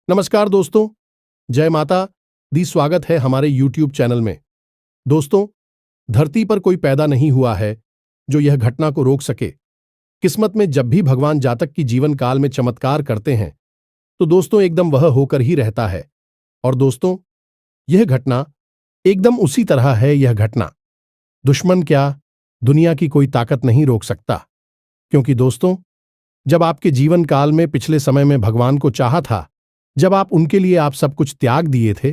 नमस्कार दोस्तों, जय माता दी। स्वागत है हमारे YouTube चैनल में। दोस्तों, धरती पर कोई पैदा नहीं हुआ है जो यह घटना को रोक सके। किस्मत में जब भी भगवान जातक की जीवन काल में चमत्कार करते हैं तो दोस्तों एकदम वह होकर ही रहता है। और दोस्तों, यह घटना एकदम उसी तरह है। यह घटना दुश्मन क्या, दुनिया की कोई ताकत नहीं रोक सकता। क्योंकि दोस्तों, जब आपके जीवन काल में पिछले समय में भगवान को चाहा था, जब आप उनके लिए आप सब कुछ त्याग दिए थे,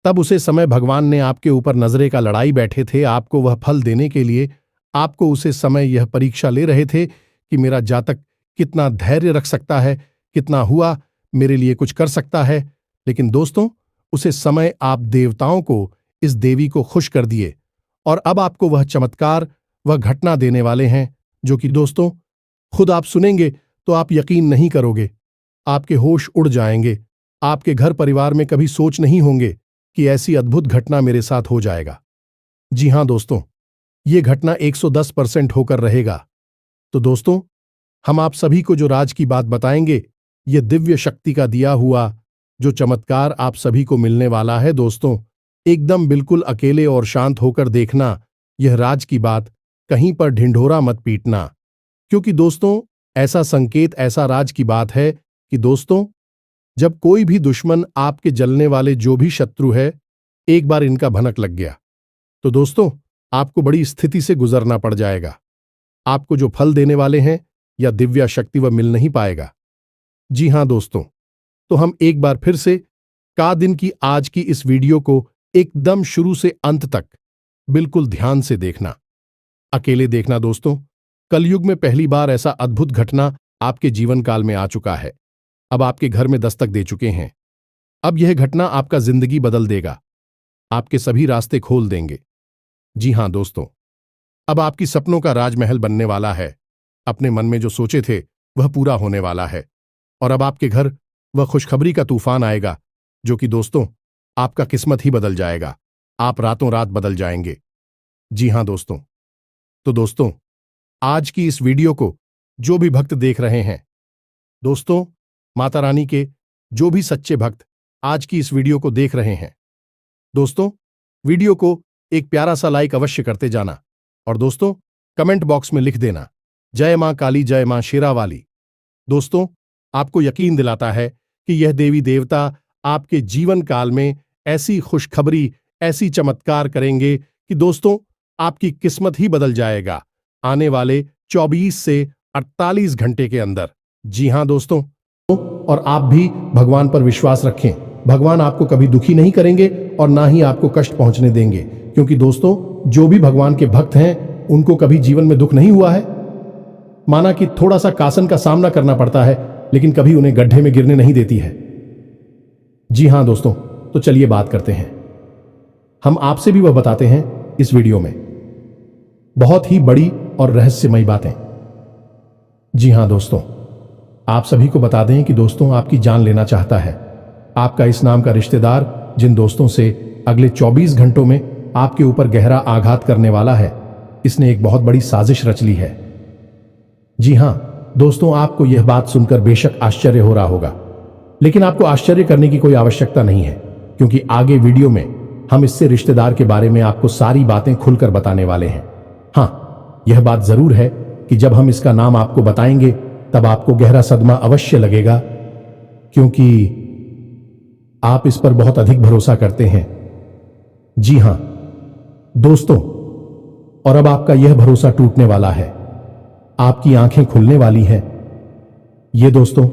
तब उसे समय भगवान ने आपके ऊपर नजरे का लड़ाई बैठे थे। आपको वह फल देने के लिए आपको उसे समय यह परीक्षा ले रहे थे कि मेरा जातक कितना धैर्य रख सकता है, कितना हुआ मेरे लिए कुछ कर सकता है। लेकिन दोस्तों, उसे समय आप देवताओं को, इस देवी को खुश कर दिए और अब आपको वह चमत्कार, वह घटना देने वाले हैं जो कि दोस्तों खुद आप सुनेंगे तो आप यकीन नहीं करोगे। आपके होश उड़ जाएंगे। आपके घर परिवार में कभी सोच नहीं होंगे कि ऐसी अद्भुत घटना मेरे साथ हो जाएगा। जी हां दोस्तों, ये घटना 110% होकर रहेगा। तो दोस्तों, हम आप सभी को जो राज की बात बताएंगे, ये दिव्य शक्ति का दिया हुआ जो चमत्कार आप सभी को मिलने वाला है। दोस्तों, एकदम बिल्कुल अकेले और शांत होकर देखना यह राज की बात, कहीं पर ढिंढोरा मत पीटना। क्योंकि दोस्तों, ऐसा संकेत, ऐसा राज की बात है कि दोस्तों, जब कोई भी दुश्मन, आपके जलने वाले जो भी शत्रु है, एक बार इनका भनक लग गया तो दोस्तों आपको बड़ी स्थिति से गुजरना पड़ जाएगा। आपको जो फल देने वाले हैं या दिव्या शक्ति वह मिल नहीं पाएगा। जी हां दोस्तों, तो हम एक बार फिर से का दिन की आज की इस वीडियो को एकदम शुरू से अंत तक बिल्कुल ध्यान से देखना, अकेले देखना। दोस्तों, कलयुग में पहली बार ऐसा अद्भुत घटना आपके जीवन काल में आ चुका है, अब आपके घर में दस्तक दे चुके हैं। अब यह घटना आपका जिंदगी बदल देगा, आपके सभी रास्ते खोल देंगे। जी हां दोस्तों, अब आपकी सपनों का राजमहल बनने वाला है। अपने मन में जो सोचे थे वह पूरा होने वाला है और अब आपके घर वह खुशखबरी का तूफान आएगा जो कि दोस्तों आपका किस्मत ही बदल जाएगा। आप रातों रात बदल जाएंगे। जी हां दोस्तों, तो दोस्तों आज की इस वीडियो को जो भी भक्त देख रहे हैं, दोस्तों माता रानी के जो भी सच्चे भक्त आज की इस वीडियो को देख रहे हैं, दोस्तों वीडियो को एक प्यारा सा लाइक अवश्य करते जाना और दोस्तों कमेंट बॉक्स में लिख देना, जय मां काली, जय मां शेरा वाली। दोस्तों, आपको यकीन दिलाता है कि यह देवी देवता आपके जीवन काल में ऐसी खुशखबरी, ऐसी चमत्कार करेंगे कि दोस्तों आपकी किस्मत ही बदल जाएगा आने वाले 24 से 48 घंटे के अंदर। जी हां दोस्तों, और आप भी भगवान पर विश्वास रखें। भगवान आपको कभी दुखी नहीं करेंगे और ना ही आपको कष्ट पहुंचने देंगे। क्योंकि दोस्तों, जो भी भगवान के भक्त हैं उनको कभी जीवन में दुख नहीं हुआ है। माना कि थोड़ा सा कासन का सामना करना पड़ता है, लेकिन कभी उन्हें गड्ढे में गिरने नहीं देती है। जी हां दोस्तों, तो चलिए बात करते हैं। हम आपसे भी वह बताते हैं इस वीडियो में, बहुत ही बड़ी और रहस्यमयी बातें। जी हां दोस्तों, आप सभी को बता दें कि दोस्तों आपकी जान लेना चाहता है। आपका इस नाम का रिश्तेदार जिन दोस्तों से अगले 24 घंटों में आपके ऊपर गहरा आघात करने वाला है, इसने एक बहुत बड़ी साजिश रच ली है। जी हां दोस्तों, आपको यह बात सुनकर बेशक आश्चर्य हो रहा होगा, लेकिन आपको आश्चर्य करने की कोई आवश्यकता नहीं है, क्योंकि आगे वीडियो में हम इससे रिश्तेदार के बारे में आपको सारी बातें खुलकर बताने वाले हैं। हां, यह बात जरूर है कि जब हम इसका नाम आपको बताएंगे तब आपको गहरा सदमा अवश्य लगेगा, क्योंकि आप इस पर बहुत अधिक भरोसा करते हैं। जी हां दोस्तों, और अब आपका यह भरोसा टूटने वाला है, आपकी आंखें खुलने वाली हैं। ये दोस्तों,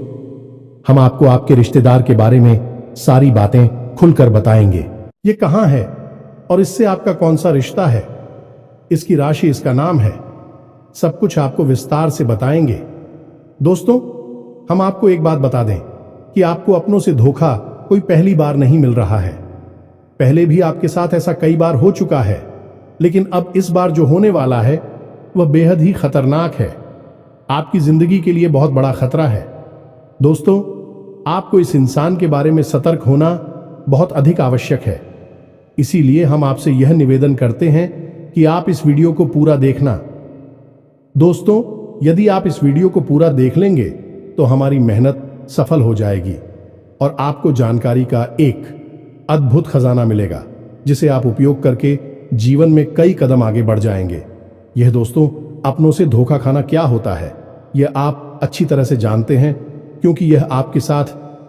हम आपको आपके रिश्तेदार के बारे में सारी बातें खुलकर बताएंगे। ये कहां है और इससे आपका कौन सा रिश्ता है, इसकी राशि, इसका नाम है, सब कुछ आपको विस्तार से बताएंगे। दोस्तों, हम आपको एक बात बता दें कि आपको अपनों से धोखा कोई पहली बार नहीं मिल रहा है। पहले भी आपके साथ ऐसा कई बार हो चुका है, लेकिन अब इस बार जो होने वाला है वह बेहद ही खतरनाक है। आपकी जिंदगी के लिए बहुत बड़ा खतरा है। दोस्तों, आपको इस इंसान के बारे में सतर्क होना बहुत अधिक आवश्यक है। इसीलिए हम आपसे यह निवेदन करते हैं कि आप इस वीडियो को पूरा देखना। दोस्तों, यदि आप इस वीडियो को पूरा देख लेंगे तो हमारी मेहनत सफल हो जाएगी। और आपको जानकारी का एक अद्भुत खजाना मिलेगा जिसे आप उपयोग करके जीवन में कई कदम आगे बढ़ जाएंगे। यह दोस्तों, अपनों से धोखा खाना क्या होता है यह आप अच्छी तरह से जानते हैं, क्योंकि यह आपके साथ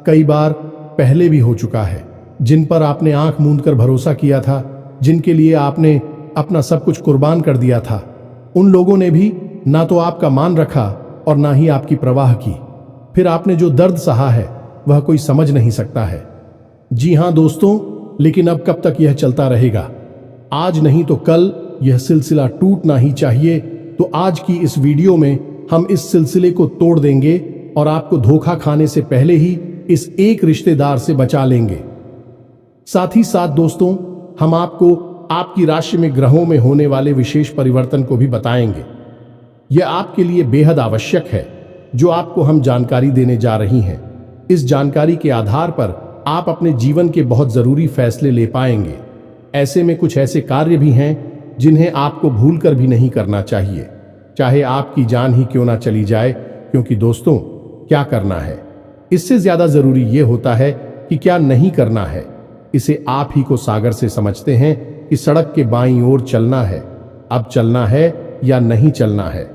कई बार पहले भी हो चुका है। जिन पर आपने आंख मूंद कर भरोसा किया था, जिनके लिए आपने अपना सब कुछ कुर्बान कर दिया था, उन लोगों ने भी ना तो आपका मान रखा और ना ही आपकी परवाह की। फिर आपने जो दर्द सहा है वह कोई समझ नहीं सकता है। जी हां दोस्तों, लेकिन अब कब तक यह चलता रहेगा? आज नहीं तो कल यह सिलसिला टूटना ही चाहिए। तो आज की इस वीडियो में हम इस सिलसिले को तोड़ देंगे और आपको धोखा खाने से पहले ही इस एक रिश्तेदार से बचा लेंगे। साथ ही साथ दोस्तों, हम आपको आपकी राशि में ग्रहों में होने वाले विशेष परिवर्तन को भी बताएंगे। यह आपके लिए बेहद आवश्यक है जो आपको हम जानकारी देने जा रही हैं। इस जानकारी के आधार पर आप अपने जीवन के बहुत जरूरी फैसले ले पाएंगे। ऐसे में कुछ ऐसे कार्य भी हैं जिन्हें आपको भूलकर भी नहीं करना चाहिए, चाहे आपकी जान ही क्यों ना चली जाए। क्योंकि दोस्तों, क्या करना है इससे ज्यादा जरूरी यह होता है कि क्या नहीं करना है। इसे आप ही को सागर से समझते हैं कि सड़क के बाईं ओर चलना है, अब चलना है या नहीं चलना है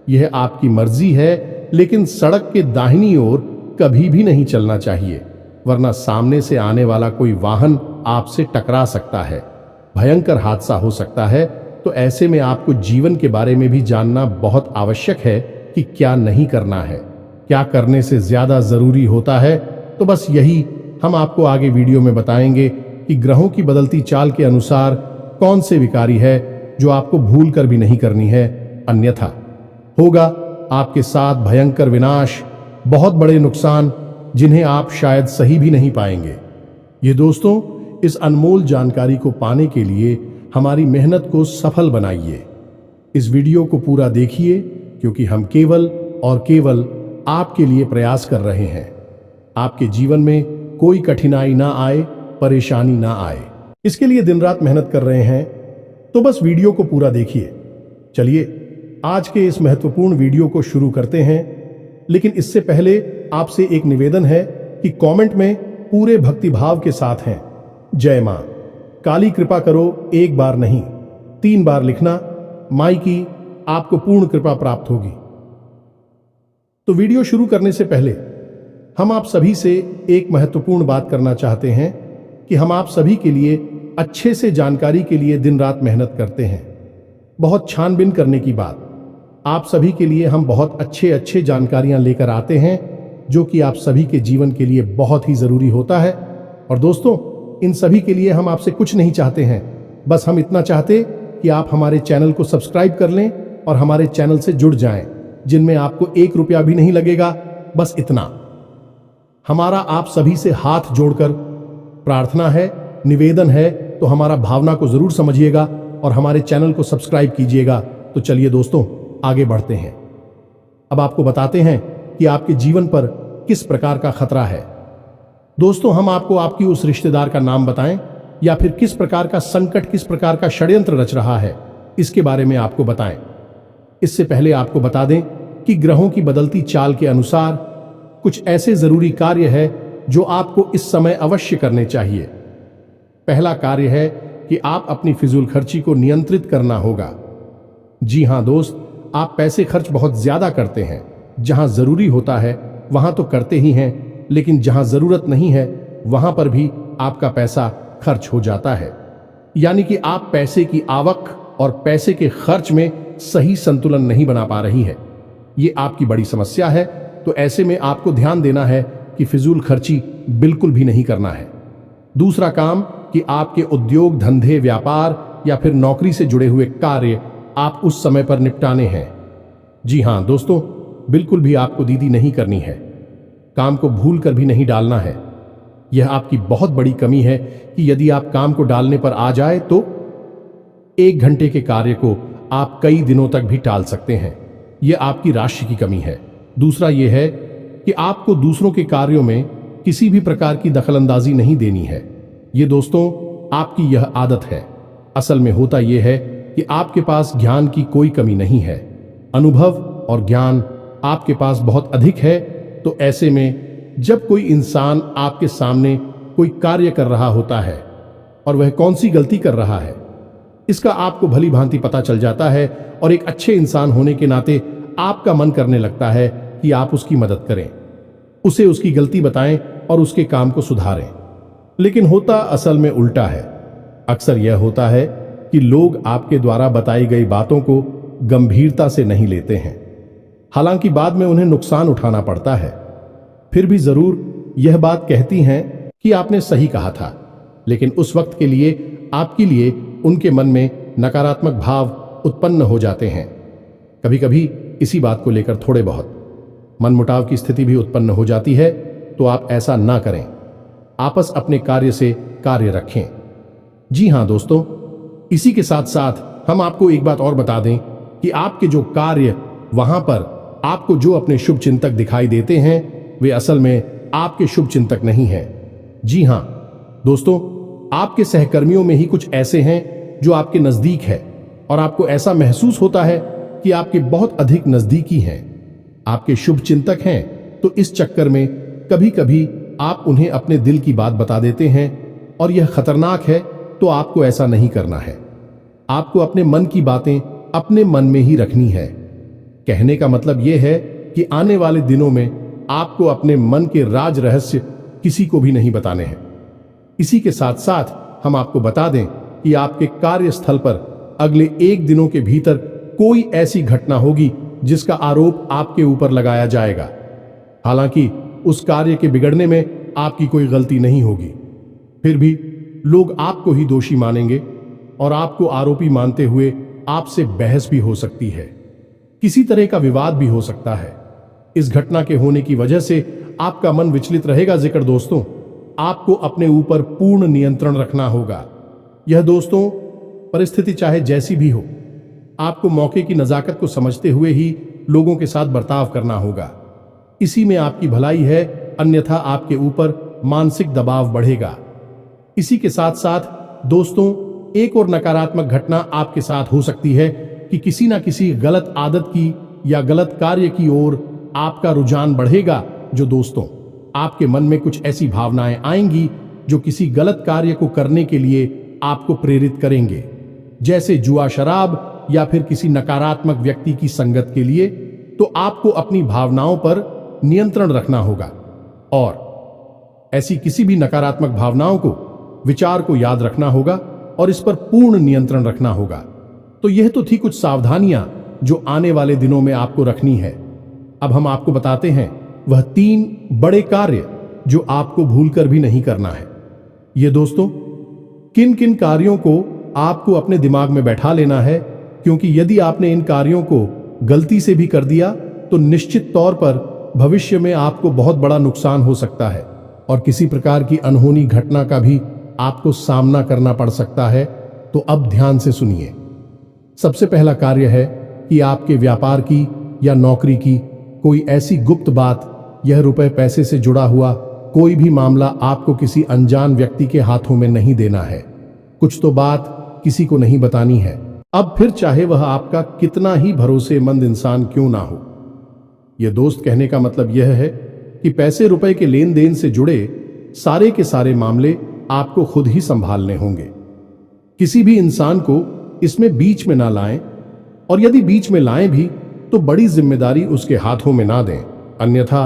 यह आपकी मर्जी है, लेकिन सड़क के दाहिनी ओर कभी भी नहीं चलना चाहिए, वरना सामने से आने वाला कोई वाहन आपसे टकरा सकता है, भयंकर हादसा हो सकता है। तो ऐसे में आपको जीवन के बारे में भी जानना बहुत आवश्यक है कि क्या नहीं करना है, क्या करने से ज्यादा जरूरी होता है। तो बस यही हम आपको आगे वीडियो में बताएंगे कि ग्रहों की बदलती चाल के अनुसार कौन से विकारी है जो आपको भूल कर भी नहीं करनी है, अन्यथा होगा आपके साथ भयंकर विनाश, बहुत बड़े नुकसान जिन्हें आप शायद सही भी नहीं पाएंगे। ये दोस्तों, इस अनमोल जानकारी को पाने के लिए हमारी मेहनत को सफल बनाइए। इस वीडियो को पूरा देखिए, क्योंकि हम केवल और केवल आपके लिए प्रयास कर रहे हैं। आपके जीवन में कोई कठिनाई ना आए, परेशानी ना आए, इसके लिए दिन रात मेहनत कर रहे हैं। तो बस वीडियो को पूरा देखिए। चलिए आज के इस महत्वपूर्ण वीडियो को शुरू करते हैं, लेकिन इससे पहले आपसे एक निवेदन है कि कमेंट में पूरे भक्तिभाव के साथ हैं जय मां काली कृपा करो, एक बार नहीं 3 बार लिखना। माई की आपको पूर्ण कृपा प्राप्त होगी। तो वीडियो शुरू करने से पहले हम आप सभी से एक महत्वपूर्ण बात करना चाहते हैं कि हम आप सभी के लिए अच्छे से जानकारी के लिए दिन रात मेहनत करते हैं। बहुत छानबीन करने की बात, आप सभी के लिए हम बहुत अच्छे जानकारियां लेकर आते हैं जो कि आप सभी के जीवन के लिए बहुत ही जरूरी होता है। और दोस्तों, इन सभी के लिए हम आपसे कुछ नहीं चाहते हैं, बस हम इतना चाहते कि आप हमारे चैनल को सब्सक्राइब कर लें और हमारे चैनल से जुड़ जाएं, जिनमें आपको 1 रुपया भी नहीं लगेगा। बस इतना हमारा आप सभी से हाथ जोड़कर प्रार्थना है, निवेदन है। तो हमारा भावना को जरूर समझिएगा और हमारे चैनल को सब्सक्राइब कीजिएगा। तो चलिए दोस्तों, आगे बढ़ते हैं। अब आपको बताते हैं कि आपके जीवन पर किस प्रकार का खतरा है। दोस्तों, हम आपको आपकी उस रिश्तेदार का नाम बताएं या फिर किस प्रकार का संकट, किस प्रकार का षड्यंत्र रच रहा है, इसके बारे में आपको बताएं। इससे पहले आपको बता दें कि ग्रहों की बदलती चाल के अनुसार कुछ ऐसे जरूरी कार्य है जो आपको इस समय अवश्य करने चाहिए। पहला कार्य है कि आप अपनी फिजूल खर्ची को नियंत्रित करना होगा। जी हां दोस्त, आप पैसे खर्च बहुत ज्यादा करते हैं। जहां जरूरी होता है वहां तो करते ही हैं, लेकिन जहां जरूरत नहीं है वहां पर भी आपका पैसा खर्च हो जाता है। यानी कि आप पैसे की आवक और पैसे के खर्च में सही संतुलन नहीं बना पा रही है। ये आपकी बड़ी समस्या है। तो ऐसे में आपको ध्यान देना है कि फिजूल खर्ची बिल्कुल भी नहीं करना है। दूसरा काम कि आपके उद्योग, धंधे, व्यापार या फिर नौकरी से जुड़े हुए कार्य आप उस समय पर निपटाने हैं। जी हां दोस्तों, बिल्कुल भी आपको दीदी नहीं करनी है, काम को भूल कर भी नहीं डालना है। यह आपकी बहुत बड़ी कमी है कि यदि आप काम को डालने पर आ जाए तो 1 घंटे के कार्य को आप कई दिनों तक भी टाल सकते हैं। यह आपकी राशि की कमी है। दूसरा यह है कि आपको दूसरों के कार्यों में किसी भी प्रकार की दखलंदाजी नहीं देनी है। ये दोस्तों, आपकी यह आदत है। असल में होता यह है कि आपके पास ज्ञान की कोई कमी नहीं है, अनुभव और ज्ञान आपके पास बहुत अधिक है। तो ऐसे में जब कोई इंसान आपके सामने कोई कार्य कर रहा होता है और वह कौन सी गलती कर रहा है, इसका आपको भली भांति पता चल जाता है और एक अच्छे इंसान होने के नाते आपका मन करने लगता है कि आप उसकी मदद करें, उसे उसकी गलती बताएं और उसके काम को सुधारें। लेकिन होता असल में उल्टा है। अक्सर यह होता है कि लोग आपके द्वारा बताई गई बातों को गंभीरता से नहीं लेते हैं। हालांकि बाद में उन्हें नुकसान उठाना पड़ता है। फिर भी जरूर यह बात कहती हैं कि आपने सही कहा था, लेकिन उस वक्त के लिए आपके लिए उनके मन में नकारात्मक भाव उत्पन्न हो जाते हैं। कभी कभी इसी बात को लेकर थोड़े बहुत मनमुटाव की स्थिति भी उत्पन्न हो जाती है। तो आप ऐसा ना करें, आपस अपने कार्य से कार्य रखें। जी हां दोस्तों, इसी के साथ साथ हम आपको एक बात और बता दें कि आपके जो कार्य वहां पर आपको जो अपने शुभ चिंतक दिखाई देते हैं, वे असल में आपके शुभ चिंतक नहीं हैं। जी हां दोस्तों, आपके सहकर्मियों में ही कुछ ऐसे हैं जो आपके नजदीक है और आपको ऐसा महसूस होता है कि आपके बहुत अधिक नजदीकी हैं, आपके शुभ चिंतक हैं। तो इस चक्कर में कभी कभी आप उन्हें अपने दिल की बात बता देते हैं और यह खतरनाक है। तो आपको ऐसा नहीं करना है। आपको अपने मन की बातें अपने मन में ही रखनी है। कहने का मतलब यह है कि आने वाले दिनों में आपको अपने मन के राज रहस्य किसी को भी नहीं बताने हैं। इसी के साथ साथ हम आपको बता दें कि आपके कार्यस्थल पर अगले 1 दिनों के भीतर कोई ऐसी घटना होगी जिसका आरोप आपके ऊपर लगाया जाएगा। हालांकि उस कार्य के बिगड़ने में आपकी कोई गलती नहीं होगी, फिर भी लोग आपको ही दोषी मानेंगे और आपको आरोपी मानते हुए आपसे बहस भी हो सकती है। किसी तरह का विवाद भी हो सकता है। इस घटना के होने की वजह से आपका मन विचलित रहेगा। जिक्र दोस्तों, आपको अपने ऊपर पूर्ण नियंत्रण रखना होगा। यह दोस्तों परिस्थिति चाहे जैसी भी हो, आपको मौके की नजाकत को समझते हुए ही लोगों के साथ बर्ताव करना होगा। इसी में आपकी भलाई है, अन्यथा आपके ऊपर मानसिक दबाव बढ़ेगा। इसी के साथ साथ दोस्तों, एक और नकारात्मक घटना आपके साथ हो सकती है कि किसी ना किसी गलत आदत की या गलत कार्य की ओर आपका रुझान बढ़ेगा। जो दोस्तों, आपके मन में कुछ ऐसी भावनाएं आएंगी जो किसी गलत कार्य को करने के लिए आपको प्रेरित करेंगे, जैसे जुआ, शराब या फिर किसी नकारात्मक व्यक्ति की संगत के लिए। तो आपको अपनी भावनाओं पर नियंत्रण रखना होगा और ऐसी किसी भी नकारात्मक भावनाओं को, विचार को याद रखना होगा और इस पर पूर्ण नियंत्रण रखना होगा। तो यह तो थी कुछ सावधानियां जो आने वाले दिनों में आपको रखनी है। अब हम आपको बताते हैं वह 3 बड़े कार्य जो आपको भूलकर भी नहीं करना है। ये दोस्तों, किन किन कार्यों को आपको अपने दिमाग में बैठा लेना है, क्योंकि यदि आपने इन कार्यों को गलती से भी कर दिया तो निश्चित तौर पर भविष्य में आपको बहुत बड़ा नुकसान हो सकता है और किसी प्रकार की अनहोनी घटना का भी आपको सामना करना पड़ सकता है। तो अब ध्यान से सुनिए। सबसे पहला कार्य है कि आपके व्यापार की या नौकरी की कोई ऐसी गुप्त बात, यह रुपए पैसे से जुड़ा हुआ कोई भी मामला आपको किसी अनजान व्यक्ति के हाथों में नहीं देना है। कुछ तो बात किसी को नहीं बतानी है। अब फिर चाहे वह आपका कितना ही भरोसेमंद इंसान क्यों ना हो। यह दोस्त, कहने का मतलब यह है कि पैसे रुपए के लेन देन से जुड़े सारे के सारे मामले आपको खुद ही संभालने होंगे। किसी भी इंसान को इसमें बीच में ना लाएं, और यदि बीच में लाएं भी तो बड़ी जिम्मेदारी उसके हाथों में ना दें, अन्यथा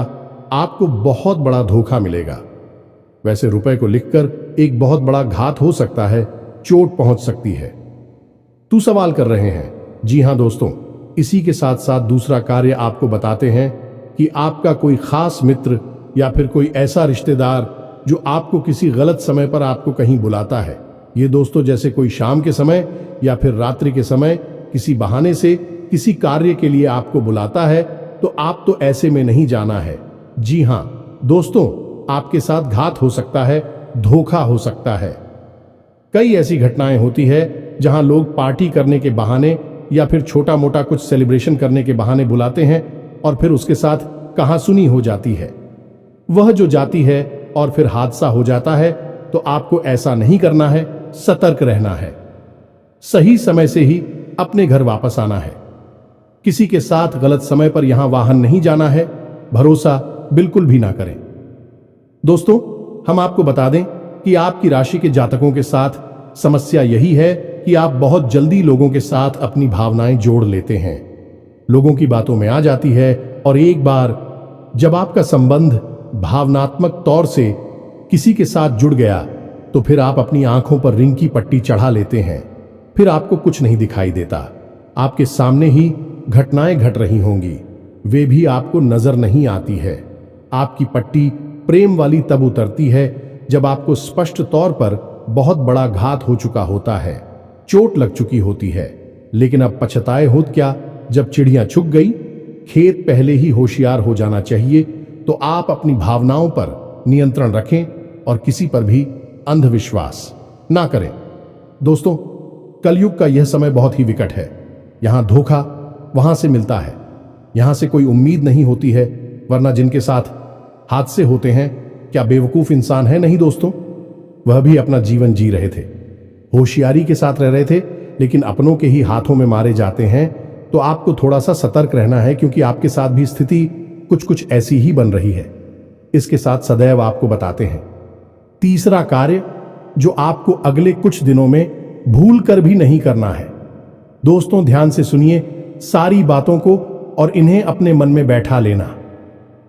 आपको बहुत बड़ा धोखा मिलेगा। वैसे रुपए को लिखकर एक बहुत बड़ा घात हो सकता है, चोट पहुंच सकती है। तू सवाल कर रहे हैं? जी हां दोस्तों, इसी के साथ साथ दूसरा कार्य आपको बताते हैं कि आपका कोई खास मित्र या फिर कोई ऐसा रिश्तेदार जो आपको किसी गलत समय पर आपको कहीं बुलाता है। ये दोस्तों, जैसे कोई शाम के समय या फिर रात्रि के समय किसी बहाने से किसी कार्य के लिए आपको बुलाता है, तो आप तो ऐसे में नहीं जाना है। जी हां दोस्तों, आपके साथ घात हो सकता है, धोखा हो सकता है। कई ऐसी घटनाएं होती है जहां लोग पार्टी करने के बहाने या फिर छोटा मोटा कुछ सेलिब्रेशन करने के बहाने बुलाते हैं और फिर उसके साथ कहासुनी हो जाती है। वह जो जाती है और फिर हादसा हो जाता है। तो आपको ऐसा नहीं करना है, सतर्क रहना है। सही समय से ही अपने घर वापस आना है। किसी के साथ गलत समय पर यहां वाहन नहीं जाना है। भरोसा बिल्कुल भी ना करें। दोस्तों, हम आपको बता दें कि आपकी राशि के जातकों के साथ समस्या यही है कि आप बहुत जल्दी लोगों के साथ अपनी भावनाएं जोड़ लेते हैं, लोगों की बातों में आ जाती है, और एक बार जब आपका संबंध भावनात्मक तौर से किसी के साथ जुड़ गया तो फिर आप अपनी आंखों पर रिंग की पट्टी चढ़ा लेते हैं। फिर आपको कुछ नहीं दिखाई देता, आपके सामने ही घटनाएं घट रही होंगी, वे भी आपको नजर नहीं आती है। आपकी पट्टी प्रेम वाली तब उतरती है जब आपको स्पष्ट तौर पर बहुत बड़ा घात हो चुका होता है, चोट लग चुकी होती है। लेकिन अब पछताए होत क्या, जब चिड़िया छुप गई, खेत पहले ही होशियार हो जाना चाहिए। तो आप अपनी भावनाओं पर नियंत्रण रखें और किसी पर भी अंधविश्वास ना करें। दोस्तों, कलयुग का यह समय बहुत ही विकट है। यहां धोखा वहां से मिलता है, यहां से कोई उम्मीद नहीं होती है, वरना जिनके साथ हादसे होते हैं क्या बेवकूफ इंसान है? नहीं दोस्तों, वह भी अपना जीवन जी रहे थे, होशियारी के साथ रह रहे थे, लेकिन अपनों के ही हाथों में मारे जाते हैं। तो आपको थोड़ा सा सतर्क रहना है, क्योंकि आपके साथ भी स्थिति कुछ ऐसी ही बन रही है। इसके साथ सदैव आपको बताते हैं, तीसरा कार्य जो आपको अगले कुछ दिनों में भूल कर भी नहीं करना है। दोस्तों, ध्यान से सुनिए सारी बातों को और इन्हें अपने मन में बैठा लेना।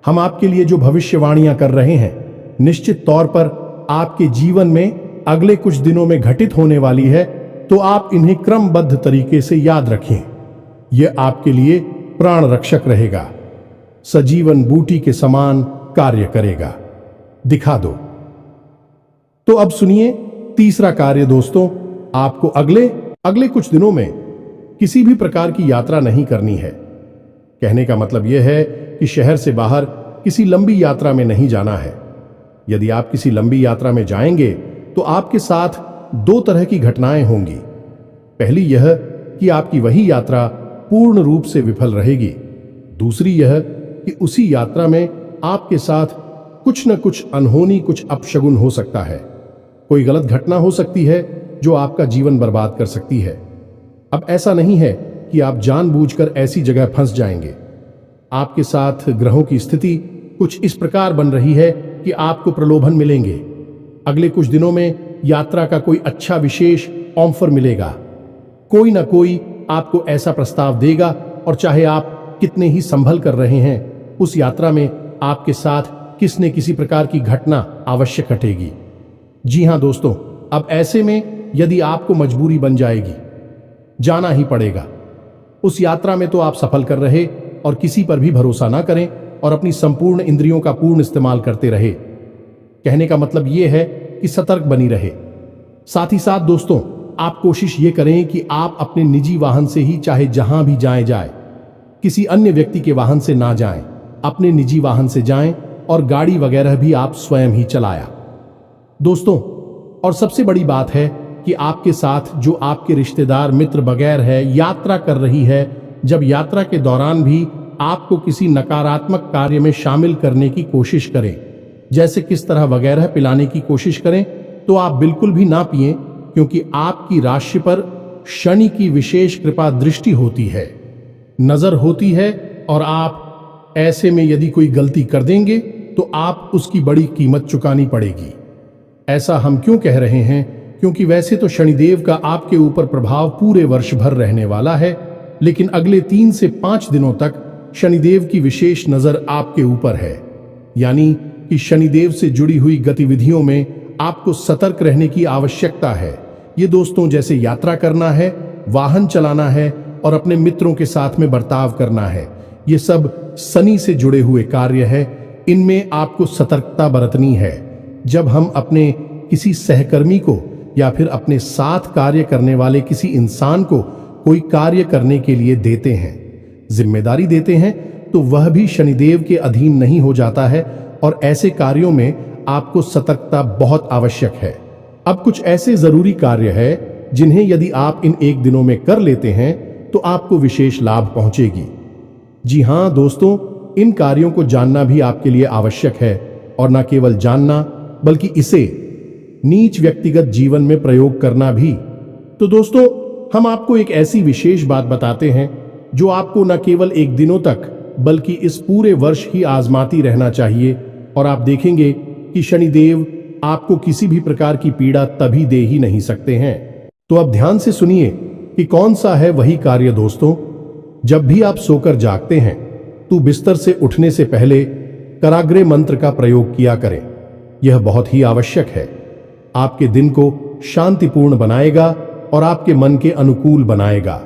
हम आपके लिए जो भविष्यवाणियां कर रहे हैं, निश्चित तौर पर आपके जीवन में अगले कुछ दिनों में घटित होने वाली है, तो आप इन्हें क्रमबद्ध तरीके से याद रखें। यह आपके लिए प्राण रक्षक रहेगा, सजीवन बूटी के समान कार्य करेगा। दिखा दो। तो अब सुनिए तीसरा कार्य। दोस्तों, आपको अगले कुछ दिनों में किसी भी प्रकार की यात्रा नहीं करनी है। कहने का मतलब यह है कि शहर से बाहर किसी लंबी यात्रा में नहीं जाना है। यदि आप किसी लंबी यात्रा में जाएंगे तो आपके साथ दो तरह की घटनाएं होंगी। पहली यह कि आपकी वही यात्रा पूर्ण रूप से विफल रहेगी। दूसरी यह कि उसी यात्रा में आपके साथ कुछ न कुछ अनहोनी, कुछ अपशगुन हो सकता है। कोई गलत घटना हो सकती है जो आपका जीवन बर्बाद कर सकती है। अब ऐसा नहीं है कि आप जानबूझकर ऐसी जगह फंस जाएंगे। आपके साथ ग्रहों की स्थिति कुछ इस प्रकार बन रही है कि आपको प्रलोभन मिलेंगे। अगले कुछ दिनों में यात्रा का कोई अच्छा विशेष ऑफर मिलेगा। कोई ना कोई आपको ऐसा प्रस्ताव देगा, और चाहे आप कितने ही संभल कर रहे हैं, उस यात्रा में आपके साथ किसी न किसी प्रकार की घटना अवश्य घटेगी। जी हां दोस्तों, अब ऐसे में यदि आपको मजबूरी बन जाएगी, जाना ही पड़ेगा। उस यात्रा में तो आप सफल कर रहे और किसी पर भी भरोसा ना करें और अपनी संपूर्ण इंद्रियों का पूर्ण इस्तेमाल करते रहे। कहने का मतलब यह है कि सतर्क बनी रहे। साथ ही साथ दोस्तों, आप कोशिश ये करें कि आप अपने निजी वाहन से ही चाहे जहां भी जाए, किसी अन्य व्यक्ति के वाहन से ना जाएं, अपने निजी वाहन से जाएं, और गाड़ी वगैरह भी आप स्वयं ही चलाया। दोस्तों, और सबसे बड़ी बात है कि आपके साथ जो आपके रिश्तेदार, मित्र वगैरह है, यात्रा कर रही है, जब यात्रा के दौरान भी आपको किसी नकारात्मक कार्य में शामिल करने की कोशिश करें, जैसे किस तरह वगैरह पिलाने की कोशिश करें, तो आप बिल्कुल भी ना पिएं, क्योंकि आपकी राशि पर शनि की विशेष कृपा दृष्टि होती है, नजर होती है, और आप ऐसे में यदि कोई गलती कर देंगे तो आप उसकी बड़ी कीमत चुकानी पड़ेगी। ऐसा हम क्यों कह रहे हैं? क्योंकि वैसे तो शनिदेव का आपके ऊपर प्रभाव पूरे वर्ष भर रहने वाला है, लेकिन अगले 3 से 5 दिनों तक शनिदेव की विशेष नजर आपके ऊपर है। यानी कि शनिदेव से जुड़ी हुई गतिविधियों में आपको सतर्क रहने की आवश्यकता है। ये दोस्तों, जैसे यात्रा करना है, वाहन चलाना है और अपने मित्रों के साथ में बर्ताव करना है, ये सब शनि से जुड़े हुए कार्य है। इनमें आपको सतर्कता बरतनी है। जब हम अपने किसी सहकर्मी को या फिर अपने साथ कार्य करने वाले किसी इंसान को कोई कार्य करने के लिए देते हैं, जिम्मेदारी देते हैं, तो वह भी शनिदेव के अधीन नहीं हो जाता है, और ऐसे कार्यों में आपको सतर्कता बहुत आवश्यक है। अब कुछ ऐसे जरूरी कार्य है जिन्हें यदि आप इन 1 दिनों में कर लेते हैं तो आपको विशेष लाभ पहुंचेगी। जी हां दोस्तों, इन कार्यों को जानना भी आपके लिए आवश्यक है, और न केवल जानना बल्कि इसे नीच व्यक्तिगत जीवन में प्रयोग करना भी। तो दोस्तों, हम आपको एक ऐसी विशेष बात बताते हैं जो आपको न केवल 1 दिनों तक बल्कि इस पूरे वर्ष ही आजमाती रहना चाहिए, और आप देखेंगे कि शनिदेव आपको किसी भी प्रकार की पीड़ा तभी दे ही नहीं सकते हैं। तो अब ध्यान से सुनिए कि कौन सा है वही कार्य दोस्तों। जब भी आप सोकर जागते हैं तो बिस्तर से उठने से पहले कराग्रे मंत्र का प्रयोग किया करें। यह बहुत ही आवश्यक है। आपके दिन को शांतिपूर्ण बनाएगा और आपके मन के अनुकूल बनाएगा।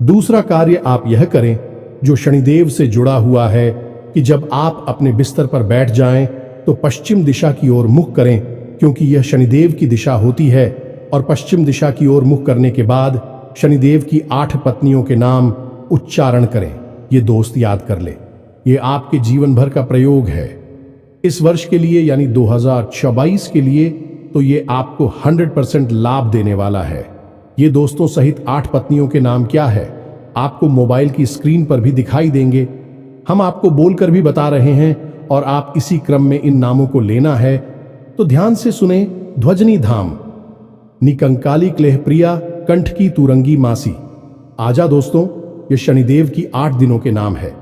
दूसरा कार्य आप यह करें जो शनिदेव से जुड़ा हुआ है कि जब आप अपने बिस्तर पर बैठ जाएं तो पश्चिम दिशा की ओर मुख करें, क्योंकि यह शनिदेव की दिशा होती है। और पश्चिम दिशा की ओर मुख करने के बाद शनिदेव की 8 पत्नियों के नाम उच्चारण करें। ये दोस्त याद कर ले, ये आपके जीवन भर का प्रयोग है। इस वर्ष के लिए यानी 2024 के लिए तो ये आपको 100% लाभ देने वाला है। ये दोस्तों सहित 8 पत्नियों के नाम क्या है आपको मोबाइल की स्क्रीन पर भी दिखाई देंगे। हम आपको बोलकर भी बता रहे हैं और आप इसी क्रम में इन नामों को लेना है। तो ध्यान से सुने। ध्वजनी धाम, निकंकाली क्लेह प्रिया, कंठ की तुरंगी मासी। आजा दोस्तों, ये शनिदेव की 8 दिनों के नाम है।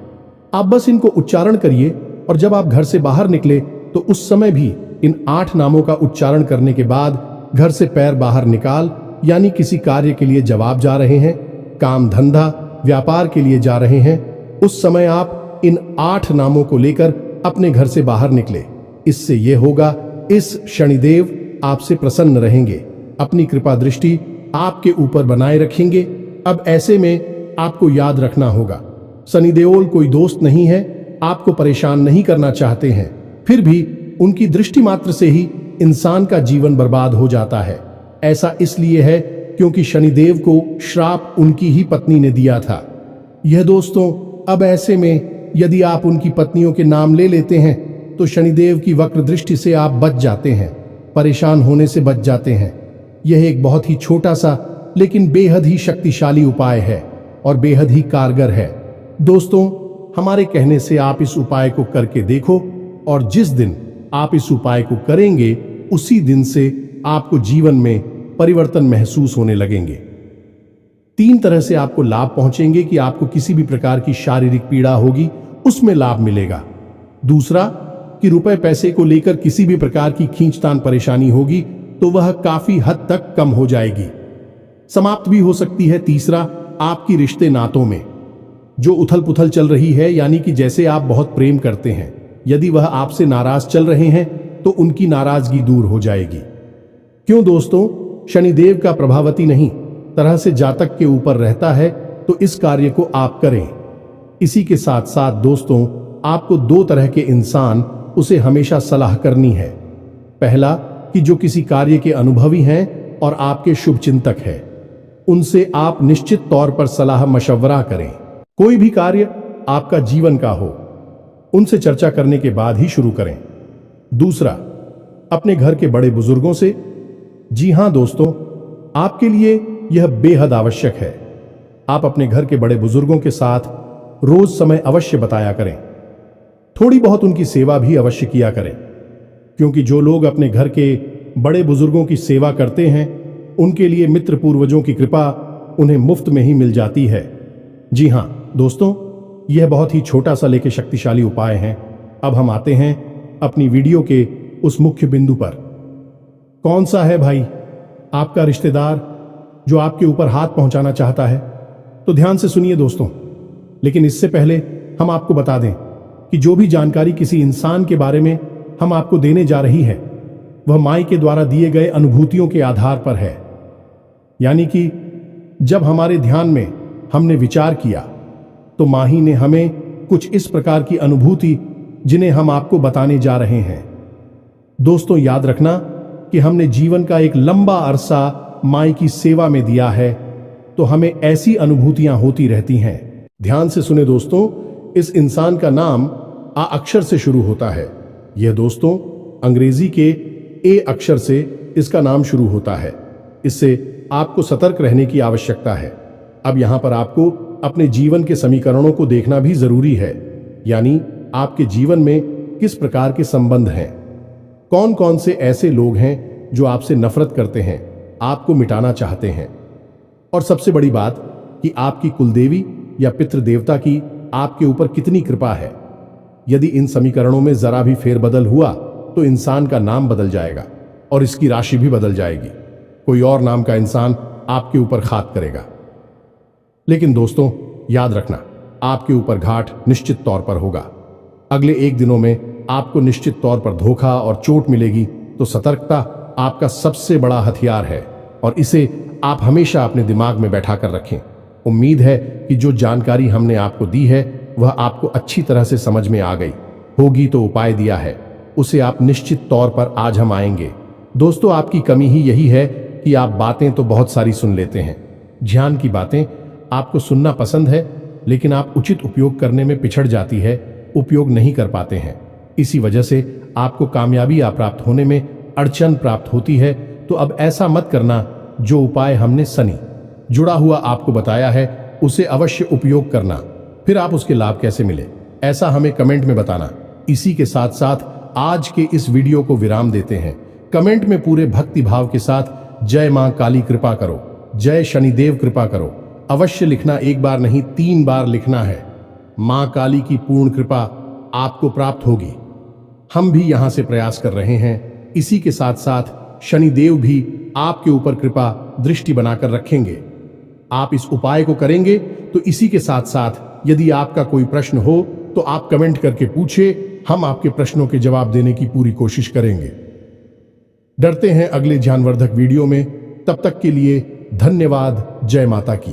आप बस इनको उच्चारण करिए और जब आप घर से बाहर निकले तो उस समय भी इन 8 नामों का उच्चारण करने के बाद घर से पैर बाहर निकाल, यानी किसी कार्य के लिए जवाब जा रहे हैं, काम धंधा व्यापार के लिए जा रहे हैं, उस समय आप इन 8 नामों को लेकर अपने घर से बाहर निकले। इससे यह होगा, इस शनिदेव आपसे प्रसन्न रहेंगे, अपनी कृपा दृष्टि आपके ऊपर बनाए रखेंगे। अब ऐसे में आपको याद रखना होगा, शनिदेव कोई दोस्त नहीं है, आपको परेशान नहीं करना चाहते हैं, फिर भी उनकी दृष्टि मात्र से ही इंसान का जीवन बर्बाद हो जाता है। ऐसा इसलिए है क्योंकि शनिदेव को श्राप उनकी ही पत्नी ने दिया था। यह दोस्तों, अब ऐसे में यदि आप उनकी पत्नियों के नाम ले लेते हैं तो शनिदेव की वक्र दृष्टि से आप बच जाते हैं, परेशान होने से बच जाते हैं। यह एक बहुत ही छोटा सा लेकिन बेहद ही शक्तिशाली उपाय है और बेहद ही कारगर है। दोस्तों, हमारे कहने से आप इस उपाय को करके देखो और जिस दिन आप इस उपाय को करेंगे उसी दिन से आपको जीवन में परिवर्तन महसूस होने लगेंगे। 3 तरह से आपको लाभ पहुंचेंगे कि आपको किसी भी प्रकार की शारीरिक पीड़ा होगी उसमें लाभ मिलेगा। दूसरा कि रुपए पैसे को लेकर किसी भी प्रकार की खींचतान परेशानी होगी तो वह काफी हद तक कम हो जाएगी, समाप्त भी हो सकती है। तीसरा, आपकी रिश्ते नातों में जो उथल पुथल चल रही है, यानी कि जैसे आप बहुत प्रेम करते हैं, यदि वह आपसे नाराज चल रहे हैं तो उनकी नाराजगी दूर हो जाएगी। क्यों दोस्तों, शनिदेव का प्रभावती नहीं तरह से जातक के ऊपर रहता है, तो इस कार्य को आप करें। इसी के साथ साथ दोस्तों, आपको 2 तरह के इंसान उसे हमेशा सलाह करनी है। पहला कि जो किसी कार्य के अनुभवी हैं और आपके शुभ चिंतक हैं, उनसे आप निश्चित तौर पर सलाह मशवरा करें। कोई भी कार्य आपका जीवन का हो, उनसे चर्चा करने के बाद ही शुरू करें। दूसरा, अपने घर के बड़े बुजुर्गों से। जी हां दोस्तों, आपके लिए यह बेहद आवश्यक है। आप अपने घर के बड़े बुजुर्गों के साथ रोज समय अवश्य बताया करें। थोड़ी बहुत उनकी सेवा भी अवश्य किया करें, क्योंकि जो लोग अपने घर के बड़े बुजुर्गों की सेवा करते हैं उनके लिए मित्र पूर्वजों की कृपा उन्हें मुफ्त में ही मिल जाती है। जी हां दोस्तों, यह बहुत ही छोटा सा लेकिन शक्तिशाली उपाय है। अब हम आते हैं अपनी वीडियो के उस मुख्य बिंदु पर। कौन सा है भाई आपका रिश्तेदार जो आपके ऊपर हाथ पहुंचाना चाहता है? तो ध्यान से सुनिए दोस्तों, लेकिन इससे पहले हम आपको बता दें कि जो भी जानकारी किसी इंसान के बारे में हम आपको देने जा रही है वह माई के द्वारा दिए गए अनुभूतियों के आधार पर है। यानी कि जब हमारे ध्यान में हमने विचार किया तो माही ने हमें कुछ इस प्रकार की अनुभूति जिन्हें हम आपको बताने जा रहे हैं। दोस्तों, याद रखना कि हमने जीवन का एक लंबा अरसा माई की सेवा में दिया है, तो हमें ऐसी अनुभूतियां होती रहती हैं। ध्यान से सुने दोस्तों, इस इंसान का नाम आ अक्षर से शुरू होता है। यह दोस्तों अंग्रेजी के ए अक्षर से इसका नाम शुरू होता है। इससे आपको सतर्क रहने की आवश्यकता है। अब यहां पर आपको अपने जीवन के समीकरणों को देखना भी जरूरी है, यानी आपके जीवन में किस प्रकार के संबंध हैं, कौन कौन से ऐसे लोग हैं जो आपसे नफरत करते हैं, आपको मिटाना चाहते हैं, और सबसे बड़ी बात कि आपकी कुलदेवी या पितृ देवता की आपके ऊपर कितनी कृपा है। यदि इन समीकरणों में जरा भी फेरबदल हुआ तो इंसान का नाम बदल जाएगा और इसकी राशि भी बदल जाएगी। कोई और नाम का इंसान आपके ऊपर घात करेगा। लेकिन दोस्तों, याद रखना, आपके ऊपर घाट निश्चित तौर पर होगा। अगले 1 दिनों में आपको निश्चित तौर पर धोखा और चोट मिलेगी। तो सतर्कता आपका सबसे बड़ा हथियार है और इसे आप हमेशा अपने दिमाग में बैठा कर रखें। उम्मीद है कि जो जानकारी हमने आपको दी है वह आपको अच्छी तरह से समझ में आ गई होगी। तो उपाय दिया है उसे आप निश्चित तौर पर आज हम आएंगे। दोस्तों, आपकी कमी ही यही है कि आप बातें तो बहुत सारी सुन लेते हैं, ज्ञान की बातें आपको सुनना पसंद है, लेकिन आप उचित उपयोग करने में पिछड़ जाती है, उपयोग नहीं कर पाते हैं। इसी वजह से आपको कामयाबी प्राप्त होने में अड़चन प्राप्त होती है। तो अब ऐसा मत करना। जो उपाय हमने सनी जुड़ा हुआ आपको बताया है उसे अवश्य उपयोग करना। फिर आप उसके लाभ कैसे मिले, ऐसा हमें कमेंट में बताना। इसी के साथ साथ आज के इस वीडियो को विराम देते हैं। कमेंट में पूरे भक्ति भाव के साथ जय मां काली कृपा करो, जय शनिदेव कृपा करो अवश्य लिखना। 1 बार नहीं 3 बार लिखना है। मां काली की पूर्ण कृपा आपको प्राप्त होगी। हम भी यहां से प्रयास कर रहे हैं। इसी के साथ साथ शनिदेव भी आपके ऊपर कृपा दृष्टि बनाकर रखेंगे। आप इस उपाय को करेंगे। तो इसी के साथ साथ यदि आपका कोई प्रश्न हो तो आप कमेंट करके पूछे, हम आपके प्रश्नों के जवाब देने की पूरी कोशिश करेंगे। डरते हैं अगले ज्ञानवर्धक वीडियो में। तब तक के लिए धन्यवाद। जय माता की।